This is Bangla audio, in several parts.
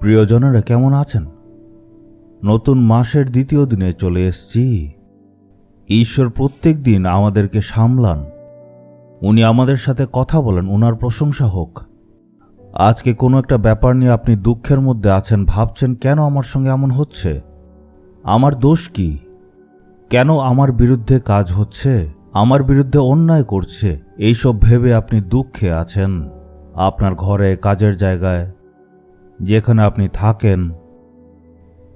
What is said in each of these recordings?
প্রিয়জনেরা কেমন আছেন? নতুন মাসের দ্বিতীয় দিনে চলে এসেছি। ঈশ্বর প্রত্যেক দিন আমাদেরকে সামলান, উনি আমাদের সাথে কথা বলেন, উনার প্রশংসা হোক। আজকে কোনো একটা ব্যাপার নিয়ে আপনি দুঃখের মধ্যে আছেন, ভাবছেন কেন আমার সঙ্গে এমন হচ্ছে, আমার দোষ কি, কেন আমার বিরুদ্ধে কাজ হচ্ছে, আমার বিরুদ্ধে অন্যায় করছে, এইসব ভেবে আপনি দুঃখে আছেন। আপনার ঘরে, কাজের জায়গায়, যেখানে আপনি থাকেন,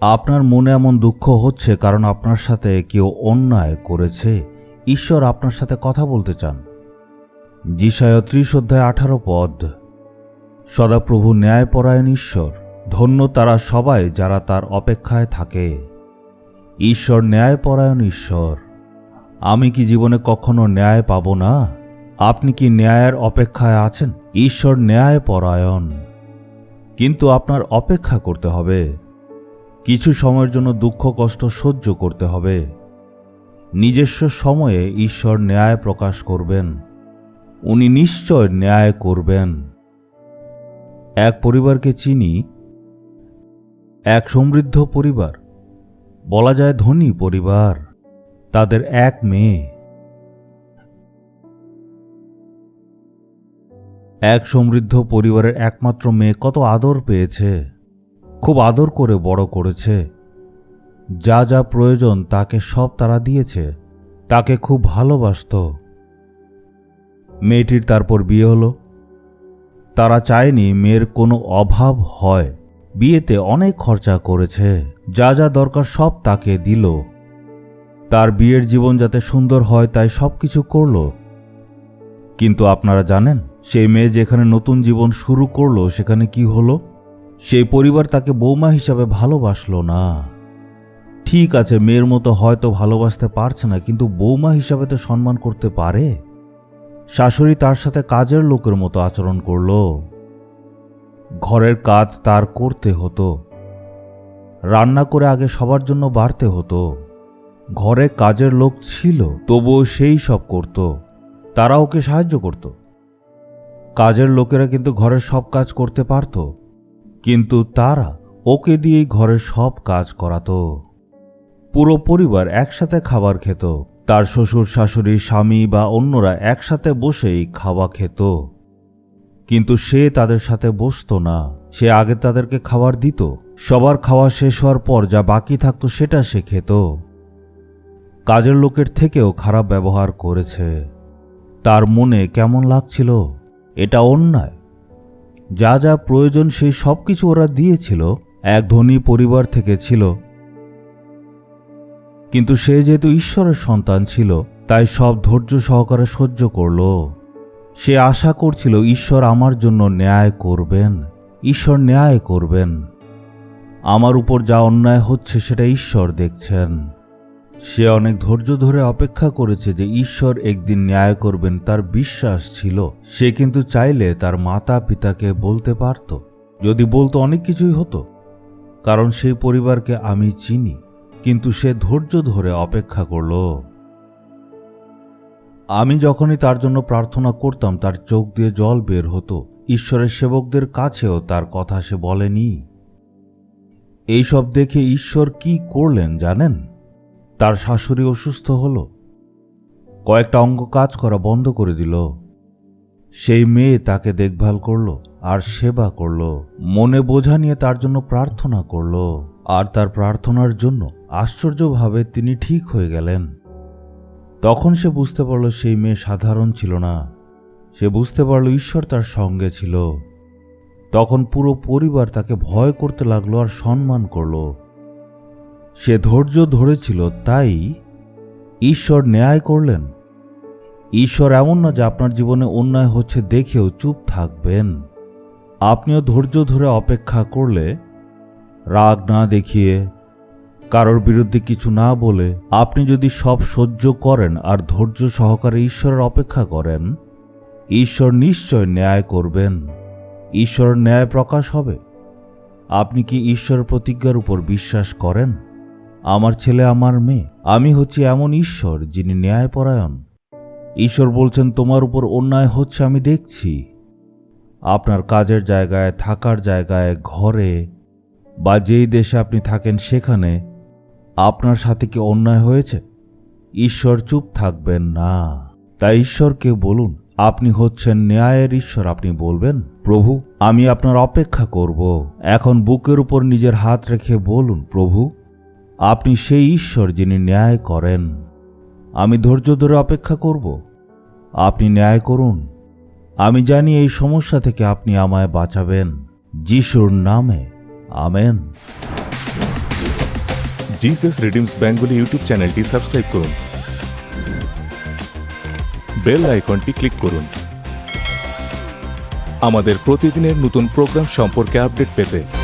আপনার মনে এমন দুঃখ হচ্ছে কারণ আপনার সাথে কেউ অন্যায় করেছে। ঈশ্বর আপনার সাথে কথা বলতে চান। যিশায়া 30:18 সদাপ্রভু ন্যায়পরায়ণ ঈশ্বর, ধন্য তারা সবাই যারা তার অপেক্ষায় থাকে। ঈশ্বর ন্যায়পরায়ণ ঈশ্বর। আমি কি জীবনে কখনো ন্যায় পাব না? আপনি কি ন্যায়ের অপেক্ষায় আছেন? ঈশ্বর ন্যায়পরায়ণ, কিন্তু আপনার অপেক্ষা করতে হবে। কিছু সময়ের জন্য দুঃখ কষ্ট সহ্য করতে হবে। নিজস্ব সময়ে ঈশ্বর ন্যায় প্রকাশ করবেন, উনি নিশ্চয় ন্যায় করবেন। এক পরিবারকে চিনি, এক সমৃদ্ধ পরিবার, বলা যায় ধনী পরিবার। তাদের এক মেয়ে। এক সমৃদ্ধ পরিবারের একমাত্র মেয়ে কত আদর পেয়েছে, খুব আদর করে বড় করেছে। যা যা প্রয়োজন তাকে সব তারা দিয়েছে, তাকে খুব ভালোবাসত। মেয়েটির তারপর বিয়ে হলো। তারা চায়নি মেয়ের কোনো অভাব হয়। বিয়েতে অনেক খরচা করেছে, যা যা দরকার সব তাকে দিল। তার বিয়ের জীবন যাতে সুন্দর হয় তাই সবকিছু করল। কিন্তু আপনারা জানেন, সেই মেয়ে যেখানে নতুন জীবন শুরু করলো সেখানে কি হলো? সেই পরিবার তাকে বৌমা হিসাবে ভালোবাসল না। ঠিক আছে, মেয়ের মতো হয়তো ভালোবাসতে পারছে না, কিন্তু বৌমা হিসাবে তো সম্মান করতে পারে। শাশুড়ি তার সাথে কাজের লোকের মতো আচরণ করল। ঘরের কাজ তার করতে হতো, রান্না করে আগে সবার জন্য বাড়তে হতো। ঘরে কাজের লোক ছিল, তবুও সেই সব করত। তারা ওকে সাহায্য করত। কাজের লোকেরা কিন্তু ঘরের সব কাজ করতে পারত, কিন্তু তারা ওকে দিয়েই ঘরের সব কাজ করাতো। পুরো পরিবার একসাথে খাবার খেত। তার শ্বশুর শাশুড়ি, স্বামী বা অন্যরা একসাথে বসেই খাওয়া খেত। কিন্তু সে তাদের সাথে বসতো না। সে আগে তাদেরকে খাবার দিত। সবার খাওয়া শেষ হওয়ার পর যা বাকি থাকতো সেটা সে খেত। কাজের লোকের থেকেও খারাপ ব্যবহার করেছে। তার মনে কেমন লাগছিল? এটা অন্যায়। যা যা প্রয়োজন সেই সব কিছু ওরা দিয়েছিল। এক ধনী পরিবার থেকে ছিল, কিন্তু সে যেহেতু ঈশ্বরের সন্তান ছিল তাই সব ধৈর্য সহকারে সহ্য করল। সে আশা করছিল ঈশ্বর আমার জন্য ন্যায় করবেন, ঈশ্বর ন্যায় করবেন। আমার উপর যা অন্যায় হচ্ছে সেটা ঈশ্বর দেখছেন। সে অনেক ধৈর্য ধরে অপেক্ষা করেছে যে ঈশ্বর একদিন ন্যায় করবেন, তার বিশ্বাস ছিল। সে কিন্তু চাইলে তার মাতা পিতাকে বলতে পারত, যদি বলতো অনেক কিছুই হতো, কারণ সেই পরিবারকে আমি চিনি। কিন্তু সে ধৈর্য ধরে অপেক্ষা করল। আমি যখনই তার জন্য প্রার্থনা করতাম তার চোখ দিয়ে জল বের হতো। ঈশ্বরের সেবকদের কাছেও তার কথা সে বলেনি। এইসব দেখে ঈশ্বর কি করলেন জানেন? তার শাশুড়ি অসুস্থ হল, কয়েকটা অঙ্গ কাজ করা বন্ধ করে দিল। সেই মেয়ে তাকে দেখভাল করল আর সেবা করল, মনে বোঝা নিয়ে তার জন্য প্রার্থনা করল। আর তার প্রার্থনার জন্য আশ্চর্যভাবে তিনি ঠিক হয়ে গেলেন। তখন সে বুঝতে পারল সেই মেয়ে সাধারণ ছিল না। সে বুঝতে পারল ঈশ্বর তার সঙ্গে ছিল। তখন পুরো পরিবার তাকে ভয় করতে লাগলো আর সম্মান করল। সে ধৈর্য ধরেছিল, তাই ঈশ্বর ন্যায় করলেন। ঈশ্বর এমন না যে আপনার জীবনে অন্যায় হচ্ছে দেখেও চুপ থাকবেন। আপনিও ধৈর্য ধরে অপেক্ষা করলে, রাগ না দেখিয়ে, কারোর বিরুদ্ধে কিছু না বলে, আপনি যদি সব সহ্য করেন আর ধৈর্য সহকারে ঈশ্বরের অপেক্ষা করেন, ঈশ্বর নিশ্চয় ন্যায় করবেন। ঈশ্বরের ন্যায় প্রকাশ হবে। আপনি কি ঈশ্বরের প্রতিজ্ঞার উপর বিশ্বাস করেন? আমার ছেলে, আমার মেয়ে, আমি হচ্ছি এমন ঈশ্বর যিনি ন্যায়পরায়ণ। ঈশ্বর বলছেন, তোমার উপর অন্যায় হচ্ছে আমি দেখছি। আপনার কাজের জায়গায়, থাকার জায়গায়, ঘরে, বা যেই দেশে আপনি থাকেন সেখানে আপনার সাথে কি অন্যায় হয়েছে, ঈশ্বর চুপ থাকবেন না। তাই ঈশ্বরকে বলুন, আপনি হচ্ছেন ন্যায়ের ঈশ্বর। আপনি বলবেন, প্রভু আমি আপনার অপেক্ষা করব। এখন বুকের উপর নিজের হাত রেখে বলুন, প্রভু আপনি সেই ঈশ্বর যিনি ন্যায় করেন। আমি ধৈর্য ধরে অপেক্ষা করব, আপনি ন্যায় করুন। আমি জানি এই সমস্যা থেকে আপনি আমায় বাঁচাবেন, যিশুর নামে, amen. Jesus redeems Bengali YouTube চ্যানেলটি সাবস্ক্রাইব করুন, বেল আইকনটি ক্লিক করুন আমাদের প্রতিদিনের নতুন প্রোগ্রাম সম্পর্কে আপডেট পেতে।